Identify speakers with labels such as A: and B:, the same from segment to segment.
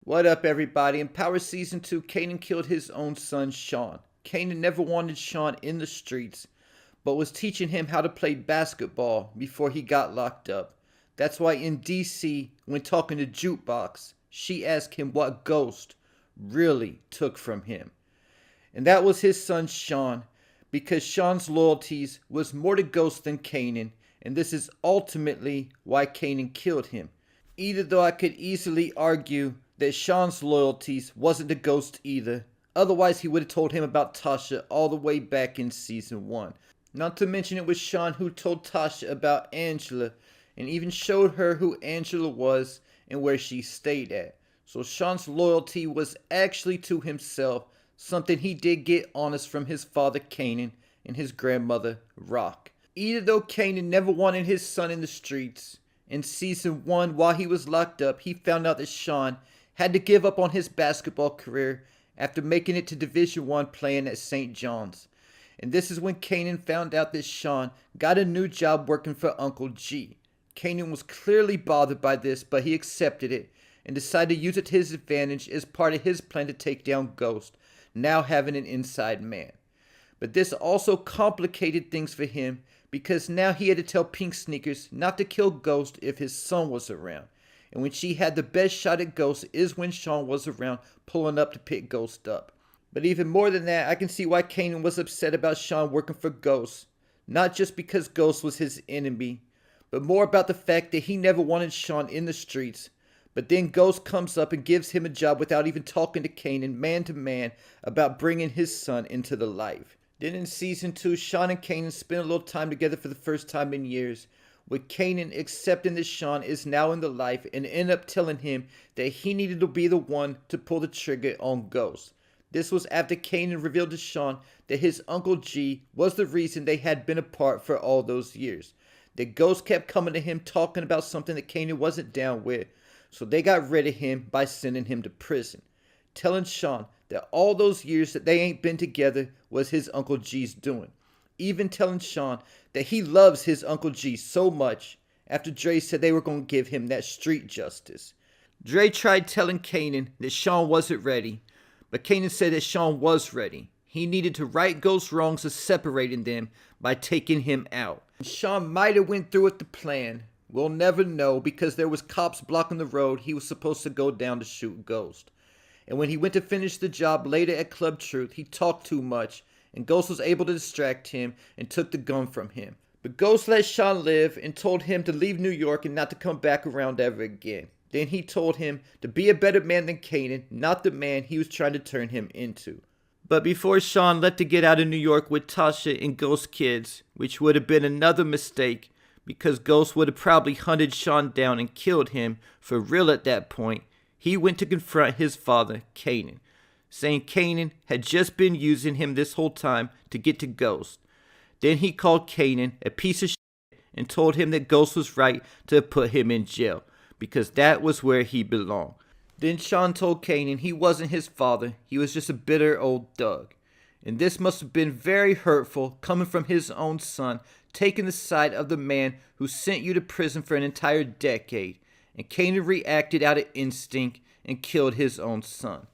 A: What up, everybody? In Power Season 2, Kanan killed his own son, Shawn. Kanan never wanted Shawn in the streets, but was teaching him how to play basketball before he got locked up. That's why in DC, when talking to Jukebox, she asked him what Ghost really took from him. And that was his son, Shawn, because Shawn's loyalties was more to Ghost than Kanan, and this is ultimately why Kanan killed him. Even though I could easily argue that Shawn's loyalties wasn't to Ghost either. Otherwise, he would have told him about Tasha all the way back in Season 1. Not to mention it was Shawn who told Tasha about Angela and even showed her who Angela was and where she stayed at. So Shawn's loyalty was actually to himself, something he did get honest from his father Kanan and his grandmother Rock. Even though Kanan never wanted his son in the streets, in Season 1 while he was locked up, he found out that Shawn had to give up on his basketball career after making it to Division 1 playing at St. John's. And this is when Kanan found out that Shawn got a new job working for Uncle G. Kanan was clearly bothered by this, but he accepted it and decided to use it to his advantage as part of his plan to take down Ghost, now having an inside man. But this also complicated things for him because now he had to tell Pink Sneakers not to kill Ghost if his son was around. And when she had the best shot at Ghost is when Shawn was around pulling up to pick Ghost up. But even more than that, I can see why Kanan was upset about Shawn working for Ghost. Not just because Ghost was his enemy, but more about the fact that he never wanted Shawn in the streets. But then Ghost comes up and gives him a job without even talking to Kanan man to man about bringing his son into the life. Then in Season 2, Shawn and Kanan spend a little time together for the first time in years, with Kanan accepting that Shawn is now in the life and end up telling him that he needed to be the one to pull the trigger on Ghost. This was after Kanan revealed to Shawn that his Uncle G was the reason they had been apart for all those years. That Ghost kept coming to him talking about something that Kanan wasn't down with, so they got rid of him by sending him to prison. Telling Shawn that all those years that they ain't been together was his Uncle G's doing. Even telling Shawn that he loves his Uncle G so much after Dre said they were going to give him that street justice. Dre tried telling Kanan that Shawn wasn't ready, but Kanan said that Shawn was ready. He needed to right Ghost's wrongs of separating them by taking him out. Shawn might have went through with the plan. We'll never know because there was cops blocking the road he was supposed to go down to shoot Ghost. And when he went to finish the job later at Club Truth, he talked too much, and Ghost was able to distract him and took the gun from him. But Ghost let Shawn live and told him to leave New York and not to come back around ever again. Then he told him to be a better man than Kanan, not the man he was trying to turn him into. But before Shawn left to get out of New York with Tasha and Ghost's kids, which would have been another mistake because Ghost would have probably hunted Shawn down and killed him for real at that point, he went to confront his father, Kanan, saying Kanan had just been using him this whole time to get to Ghost. Then he called Kanan a piece of shit and told him that Ghost was right to put him in jail because that was where he belonged. Then Shawn told Kanan he wasn't his father, he was just a bitter old thug. And this must have been very hurtful coming from his own son, taking the side of the man who sent you to prison for an entire decade. And Kanan reacted out of instinct and killed his own son.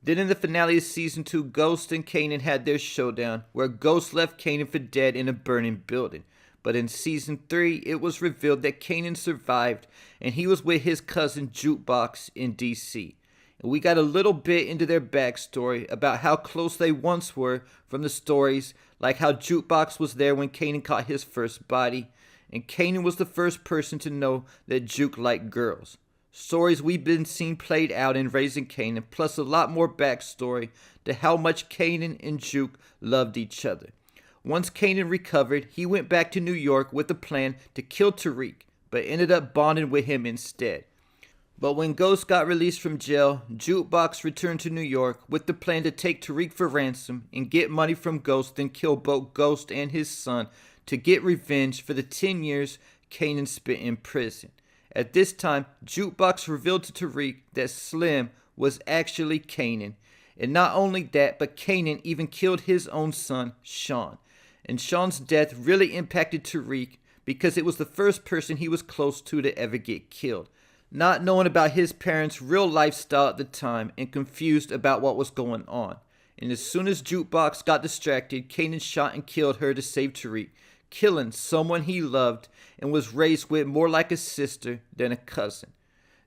A: Then in the finale of Season 2, Ghost and Kanan had their showdown, where Ghost left Kanan for dead in a burning building. But in Season 3, it was revealed that Kanan survived, and he was with his cousin Jukebox in DC. And we got a little bit into their backstory about how close they once were from the stories, like how Jukebox was there when Kanan caught his first body, and Kanan was the first person to know that Juke liked girls. Stories we've been seeing played out in Raising Kanan, plus a lot more backstory to how much Kanan and Juke loved each other. Once Kanan recovered, he went back to New York with the plan to kill Tariq, but ended up bonding with him instead. But when Ghost got released from jail, Jukebox returned to New York with the plan to take Tariq for ransom and get money from Ghost, then kill both Ghost and his son to get revenge for the 10 years Kanan spent in prison. At this time, Jukebox revealed to Tariq that Slim was actually Kanan. And not only that, but Kanan even killed his own son, Shawn. And Shawn's death really impacted Tariq because it was the first person he was close to ever get killed. not knowing about his parents' real lifestyle at the time and confused about what was going on. And as soon as Jukebox got distracted, Kanan shot and killed her to save Tariq, killing someone he loved and was raised with more like a sister than a cousin.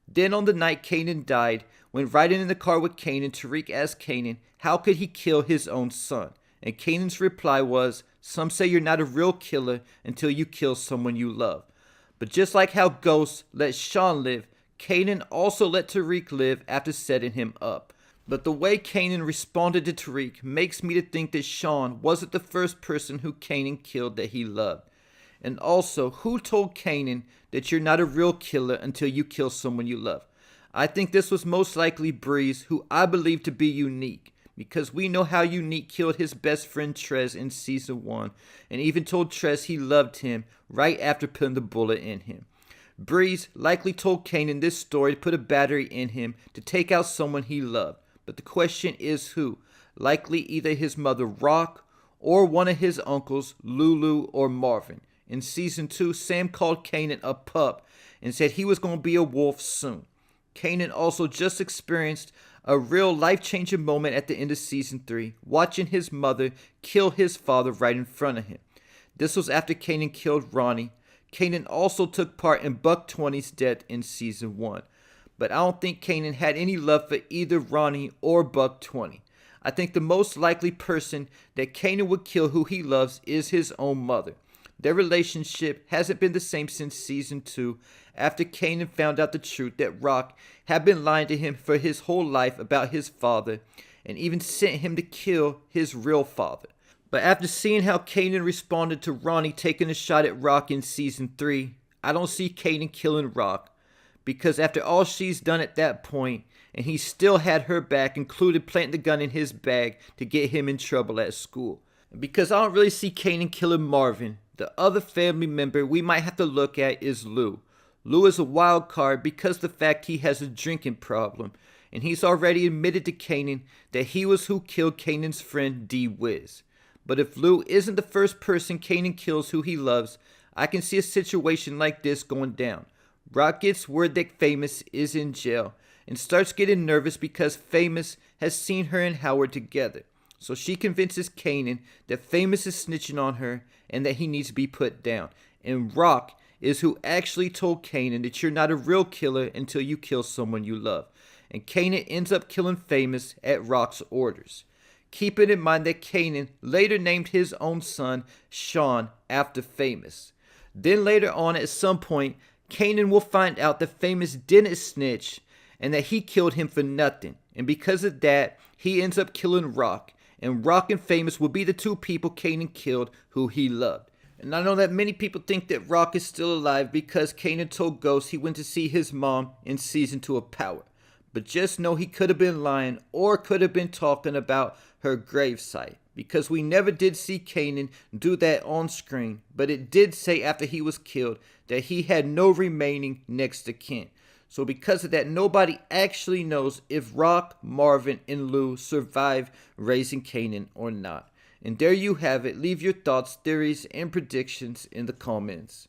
A: Then on the night Kanan died, when riding in the car with Kanan, Tariq asked Kanan how could he kill his own son. And Kanan's reply was, "Some say you're not a real killer until you kill someone you love." But just like how Ghost let Shawn live, Kanan also let Tariq live after setting him up. But the way Kanan responded to Tariq makes me to think that Shawn wasn't the first person who Kanan killed that he loved. And also, who told Kanan that you're not a real killer until you kill someone you love? I think this was most likely Breeze, who I believe to be Unique, because we know how Unique killed his best friend Trez in Season 1, and even told Trez he loved him right after putting the bullet in him. Breeze likely told Kanan this story to put a battery in him to take out someone he loved, but the question is who? Likely either his mother Rock, or one of his uncles, Lulu or Marvin. In Season 2, Sam called Kanan a pup and said he was going to be a wolf soon. Kanan also just experienced a real life-changing moment at the end of Season 3, watching his mother kill his father right in front of him. This was after Kanan killed Ronnie. Kanan also took part in Buck 20's death in Season 1. But I don't think Kanan had any love for either Ronnie or Buck 20. I think the most likely person that Kanan would kill who he loves is his own mother. Their relationship hasn't been the same since Season 2, after Kanan found out the truth that Rock had been lying to him for his whole life about his father, and even sent him to kill his real father. But after seeing how Kanan responded to Ronnie taking a shot at Rock in Season 3, I don't see Kanan killing Rock, because after all she's done at that point, and he still had her back, including planting the gun in his bag to get him in trouble at school. Because I don't really see Kanan killing Marvin. The other family member we might have to look at is Lou. Lou is a wild card because of the fact he has a drinking problem, and he's already admitted to Kanan that he was who killed Kanan's friend D-Wiz. But if Lou isn't the first person Kanan kills who he loves, I can see a situation like this going down. Rock gets word that Famous is in jail and starts getting nervous because Famous has seen her and Howard together. So she convinces Kanan that Famous is snitching on her and that he needs to be put down. And Rock is who actually told Kanan that you're not a real killer until you kill someone you love. And Kanan ends up killing Famous at Rock's orders. Keeping in mind that Kanan later named his own son Shawn after Famous. Then later on at some point, Kanan will find out that Famous didn't snitch and that he killed him for nothing. And because of that, he ends up killing Rock. And Rock and Famous will be the two people Kanan killed who he loved. And I know that many people think that Rock is still alive because Kanan told Ghost he went to see his mom in Season 2 of Power. But just know he could have been lying or could have been talking about her gravesite. Because we never did see Kanan do that on screen. But it did say after he was killed that he had no remaining next to kin. So because of that, nobody actually knows if Rock, Marvin, and Lou survived raising Kanan or not. And there you have it. Leave your thoughts, theories, and predictions in the comments.